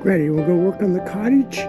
Ready, we'll go work on the cottage.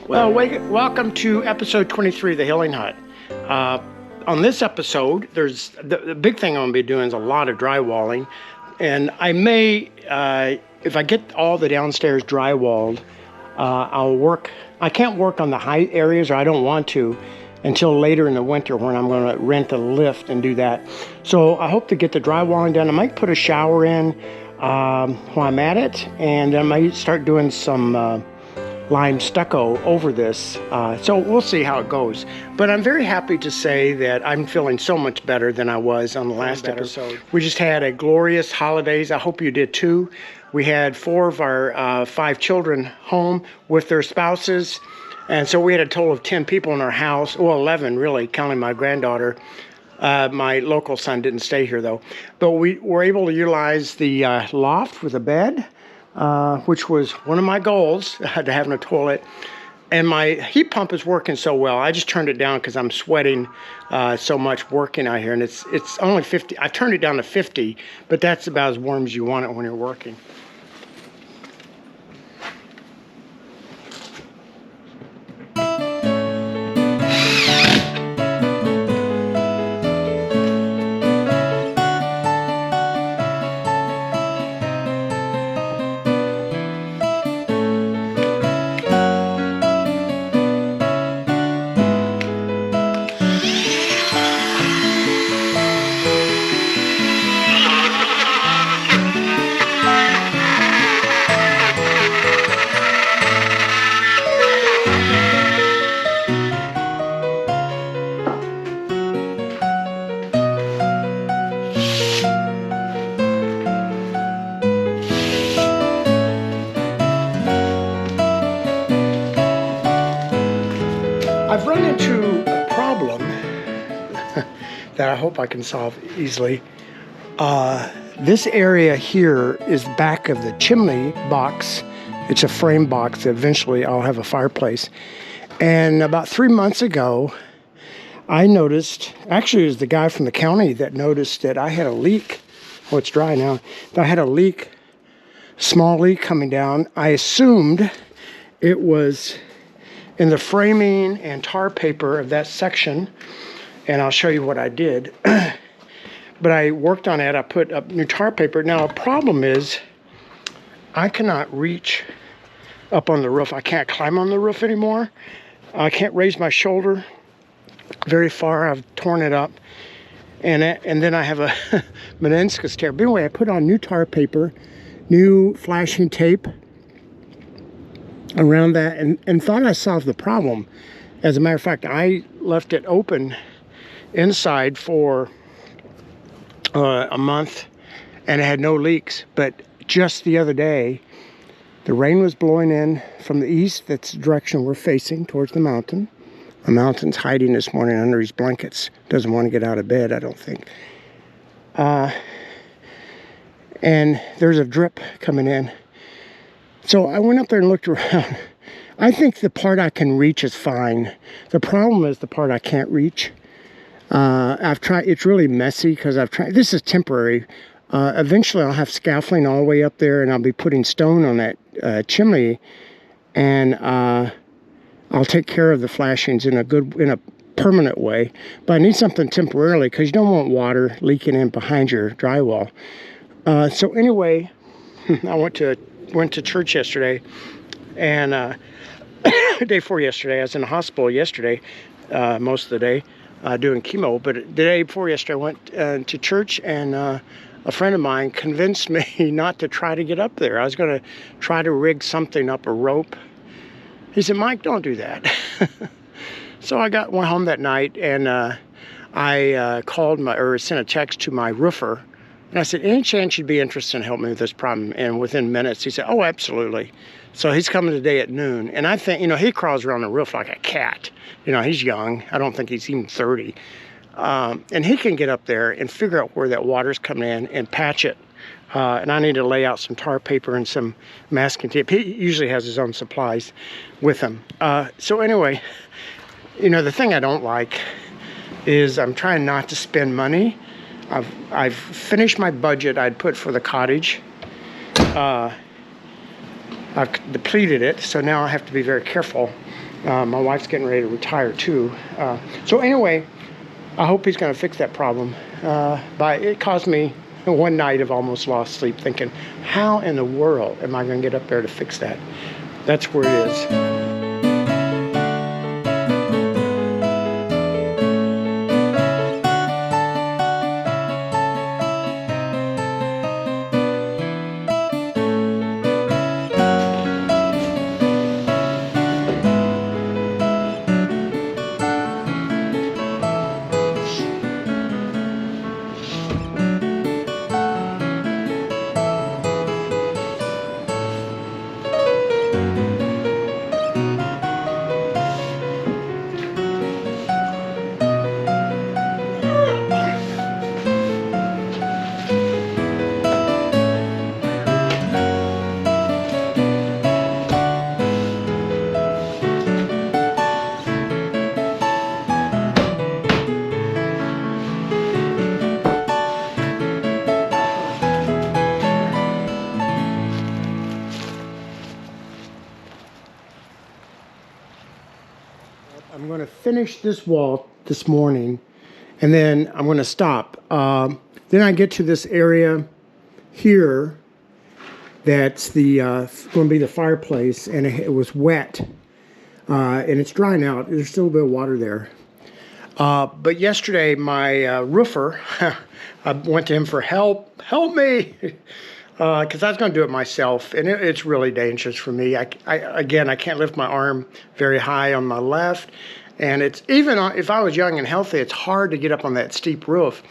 Well, welcome to episode 23 of the Healing Hut. On this episode, there's the big thing I'm going to be doing is a lot of drywalling, and I may, if I get all the downstairs drywalled, I'll work. I can't work on the high areas, or I don't want to, until later in the winter when I'm going to rent a lift and do that. So I hope to get the drywalling done. I might put a shower in while I'm at it, and I might start doing some lime stucco over this, so we'll see how it goes. But I'm very happy to say that I'm feeling so much better than I was on the last episode. We just had a glorious holidays. I hope you did too. We had 4 of our 5 children home with their spouses, and so we had a total of 10 people in our house. Well, 11 really, counting my granddaughter. My local son didn't stay here though. But we were able to utilize the loft with a bed, which was one of my goals, to having a toilet. And my heat pump is working so well. I just turned it down because I'm sweating so much working out here. And it's only 50. I turned it down to 50, but that's about as warm as you want it when you're working. I've run into a problem that I hope I can solve easily. This area here is back of the chimney box. It's a frame box. Eventually I'll have a fireplace. And about 3 months ago, I noticed, actually it was the guy from the county that noticed that I had a leak. Oh, it's dry now. I had a leak, small leak coming down. I assumed it was in the framing and tar paper of that section, and I'll show you what I did. But I worked on it. I put up new tar paper. Now, a problem is I cannot reach up on the roof. I can't climb on the roof anymore. I can't raise my shoulder very far. I've torn it up, and then I have a meniscus tear. But anyway, I put on new tar paper, new flashing tape around that, and thought I solved the problem. As a matter of fact, I left it open inside for a month, and it had no leaks. But just the other day, the rain was blowing in from the east. That's the direction we're facing, towards the mountain. The mountain's hiding this morning under his blankets. Doesn't want to get out of bed, I don't think. And there's a drip coming in. So I went up there and looked around. I think the part I can reach is fine. The problem is the part I can't reach. I've tried, it's really messy because I've tried, this is temporary. Eventually I'll have scaffolding all the way up there, and I'll be putting stone on that chimney, and I'll take care of the flashings in a permanent way. But I need something temporarily, because you don't want water leaking in behind your drywall. So anyway, I went to church yesterday, and day before yesterday, I was in the hospital yesterday, most of the day, doing chemo. But the day before yesterday, I went to church, and a friend of mine convinced me not to try to get up there. I was going to try to rig something up, a rope. He said, "Mike, don't do that." So I went home that night, and I sent a text to my roofer. And I said, "Any chance you'd be interested in helping me with this problem?" And within minutes, he said, "Oh, absolutely." So he's coming today at noon. And I think, he crawls around the roof like a cat. He's young. I don't think he's even 30. And he can get up there and figure out where that water's coming in and patch it. And I need to lay out some tar paper and some masking tape. He usually has his own supplies with him. So anyway, the thing I don't like is I'm trying not to spend money. I've finished my budget I'd put for the cottage. I've depleted it, so now I have to be very careful. My wife's getting ready to retire too. So anyway, I hope he's going to fix that problem. But it caused me one night of almost lost sleep, thinking, how in the world am I going to get up there to fix that? That's where it is. I'm going to finish this wall this morning, and then I'm going to stop. Then I get to this area here that's going to be the fireplace, and it was wet, and it's drying out. There's still a bit of water there. But yesterday, my roofer, I went to him for help. Help me! Because I was going to do it myself, and it's really dangerous for me. I can't lift my arm very high on my left, and it's even if I was young and healthy, it's hard to get up on that steep roof.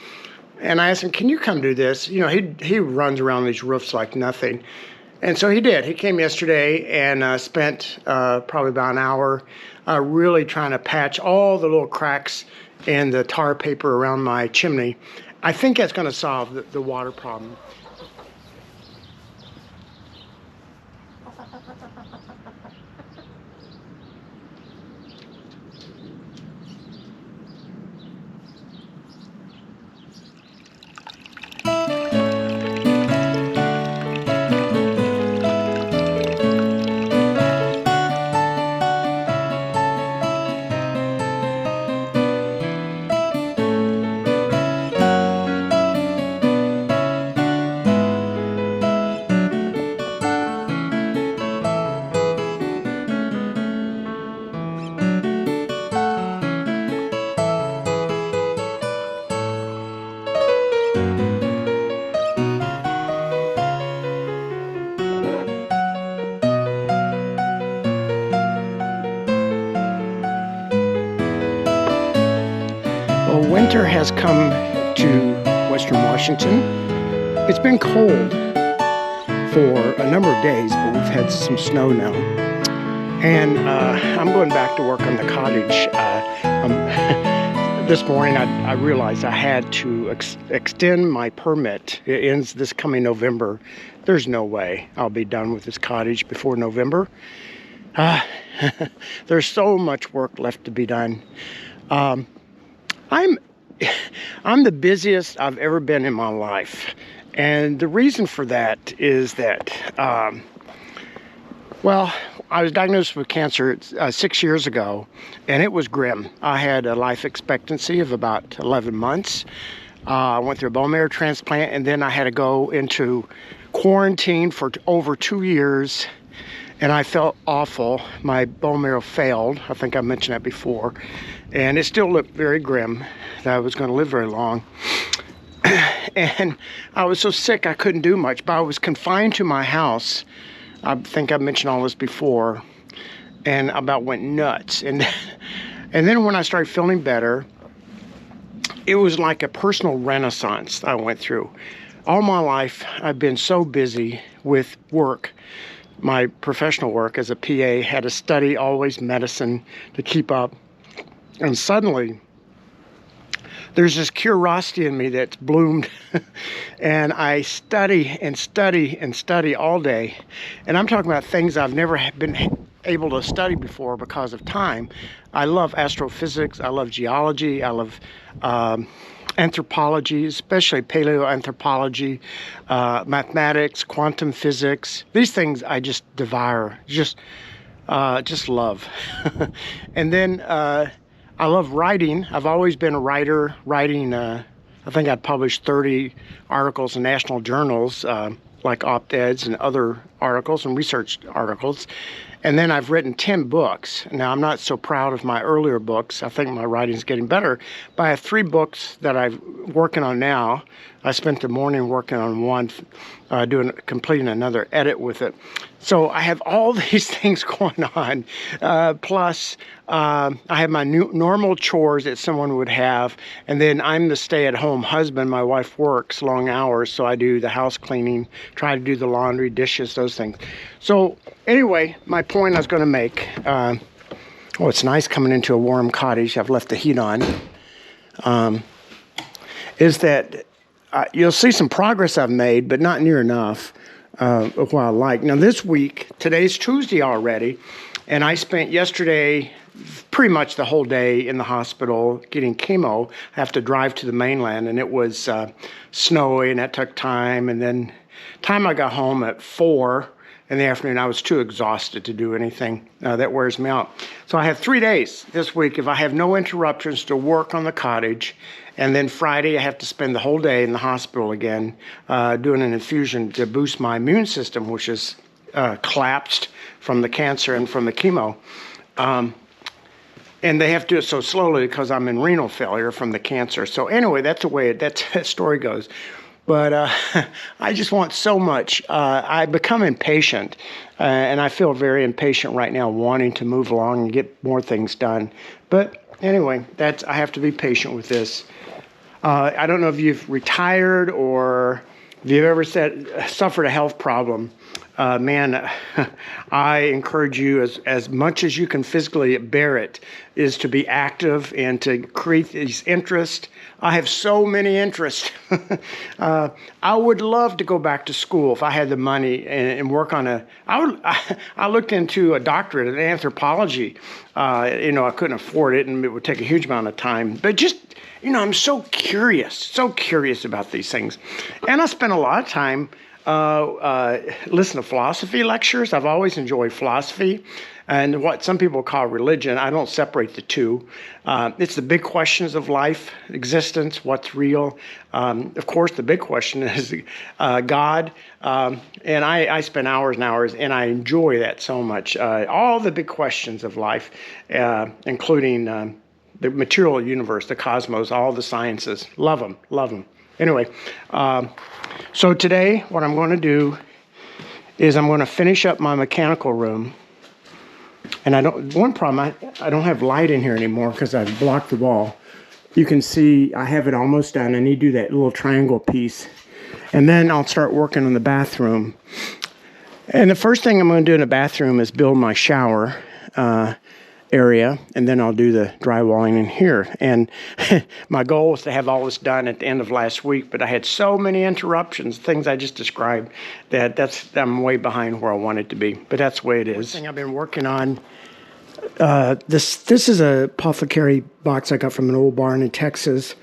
And I asked him, "Can you come do this?" He runs around these roofs like nothing, and so he did. He came yesterday and spent probably about an hour really trying to patch all the little cracks in the tar paper around my chimney. I think that's going to solve the water problem. Well, winter has come to Western Washington. It's been cold for a number of days, but we've had some snow now. And I'm going back to work on the cottage. This morning I realized I had to extend my permit. It ends this coming November. There's no way I'll be done with this cottage before November. There's so much work left to be done. I'm the busiest I've ever been in my life. And the reason for that is that, well, I was diagnosed with cancer 6 years ago, and it was grim. I had a life expectancy of about 11 months. I went through a bone marrow transplant, and then I had to go into quarantine for over 2 years, and I felt awful. My bone marrow failed. I think I mentioned that before. And it still looked very grim that I was going to live very long. And I was so sick I couldn't do much, but I was confined to my house. I think I mentioned all this before, and about went nuts. And then when I started feeling better, it was like a personal renaissance I went through. All my life, I've been so busy with work. My professional work as a PA, had to study always medicine to keep up. And suddenly, there's this curiosity in me that's bloomed, and I study and study and study all day. And I'm talking about things I've never been able to study before because of time. I love astrophysics, I love geology, I love anthropology, especially paleoanthropology, mathematics, quantum physics. These things I just devour, just love. And then I love writing. I've always been a writer, writing, I think I'd published 30 articles in national journals, like op-eds and other articles and research articles. And then I've written 10 books. Now, I'm not so proud of my earlier books. I think my writing's getting better. But I have 3 books that I'm working on now. I spent the morning working on one, completing another edit with it. So I have all these things going on. Plus, I have my normal chores that someone would have. And then I'm the stay-at-home husband. My wife works long hours, so I do the house cleaning, try to do the laundry, dishes, those things. So anyway, my point I was going to make, oh, it's nice coming into a warm cottage. I've left the heat on. Is that you'll see some progress I've made, but not near enough of what I like. Now this week, today's Tuesday already, and I spent yesterday pretty much the whole day in the hospital getting chemo. I have to drive to the mainland, and it was snowy, and that took time. And then time I got home at 4 in the afternoon, I was too exhausted to do anything. That wears me out. So I have 3 days this week if I have no interruptions to work on the cottage. And then Friday, I have to spend the whole day in the hospital again, doing an infusion to boost my immune system, which is collapsed from the cancer and from the chemo. And they have to do it so slowly because I'm in renal failure from the cancer. So anyway, that's the way that story goes. But I just want so much. I become impatient, and I feel very impatient right now, wanting to move along and get more things done. But anyway, I have to be patient with this. I don't know if you've retired or if you've ever suffered a health problem. Man, I encourage you as much as you can physically bear it, is to be active and to create these interests. I have so many interests. I would love to go back to school if I had the money and work on I looked into a doctorate in anthropology. I couldn't afford it, and it would take a huge amount of time. But just, I'm so curious about these things. And I spent a lot of time listen to philosophy lectures. I've always enjoyed philosophy and what some people call religion. I don't separate the two. It's the big questions of life, existence, what's real. Of course, the big question is God. And I spend hours and hours, and I enjoy that so much. All the big questions of life, including the material universe, the cosmos, all the sciences. Love them. Anyway, so today what I'm going to do is I'm going to finish up my mechanical room. And one problem, I don't have light in here anymore because I've blocked the wall. You can see I have it almost done. I need to do that little triangle piece. And then I'll start working on the bathroom. And the first thing I'm going to do in the bathroom is build my shower area, and then I'll do the drywalling in here. And my goal was to have all this done at the end of last week, but I had so many interruptions, things I just described, that I'm way behind where I wanted to be. But that's the way it is. One thing I've been working on This is a apothecary box I got from an old barn in Texas.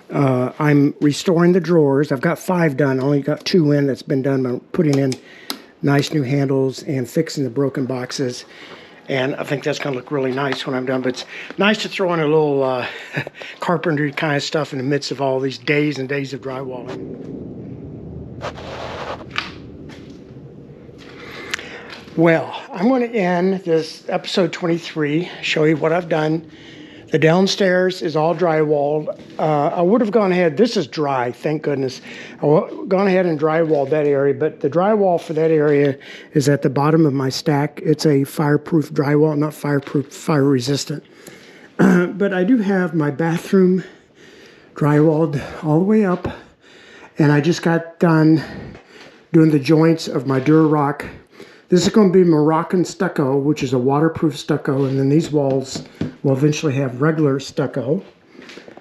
I'm restoring the drawers. I've got 5 done. I only got 2 in that's been done. I'm putting in nice new handles and fixing the broken boxes. And I think that's going to look really nice when I'm done. But it's nice to throw in a little carpentry kind of stuff in the midst of all these days and days of drywalling. Well, I'm going to end this episode 23, show you what I've done. The downstairs is all drywalled. I would have gone ahead, this is dry, thank goodness. I would have gone ahead and drywalled that area, but the drywall for that area is at the bottom of my stack. It's a fireproof drywall, not fireproof, fire resistant. But I do have my bathroom drywalled all the way up, and I just got done doing the joints of my Durarock. This is going to be Moroccan stucco, which is a waterproof stucco, and then these walls will eventually have regular stucco.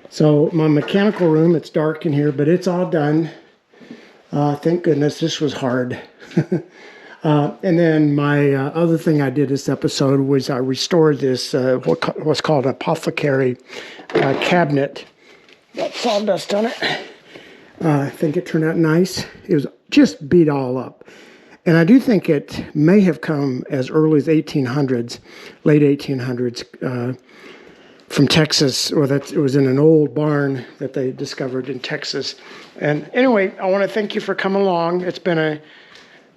So my mechanical room, it's dark in here, but it's all done. Thank goodness, this was hard. And then my other thing I did this episode was I restored this, what's called an apothecary cabinet. Got sawdust on it. I think it turned out nice. It was just beat all up. And I do think it may have come as early as 1800s, late 1800s, from Texas, or that it was in an old barn that they discovered in Texas. And anyway, I want to thank you for coming along. It's been a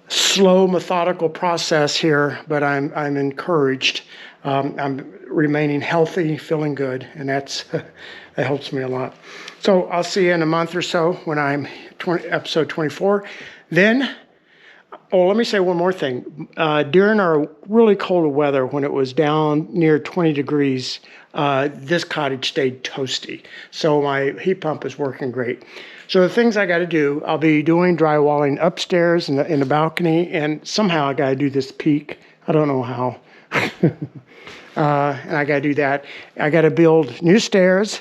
slow, methodical process here, but I'm encouraged. I'm remaining healthy, feeling good, and that helps me a lot. So I'll see you in a month or so when I'm episode 24. Then. Oh, let me say one more thing. During our really cold weather, when it was down near 20 degrees, this cottage stayed toasty. So my heat pump is working great. So the things I got to do, I'll be doing drywalling upstairs in the balcony, and somehow I got to do this peak. I don't know how. And I got to do that. I got to build new stairs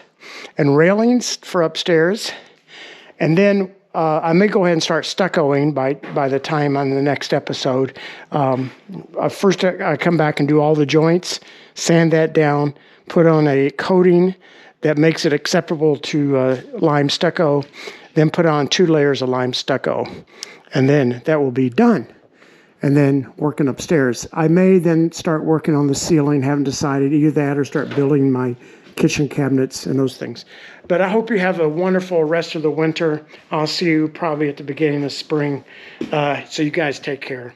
and railings for upstairs, and then I may go ahead and start stuccoing by the time on the next episode. First, I come back and do all the joints, sand that down, put on a coating that makes it acceptable to lime stucco, then put on 2 layers of lime stucco, and then that will be done. And then working upstairs. I may then start working on the ceiling, haven't decided either that or start building my kitchen cabinets and those things. But I hope you have a wonderful rest of the winter. I'll see you probably at the beginning of spring. So you guys take care.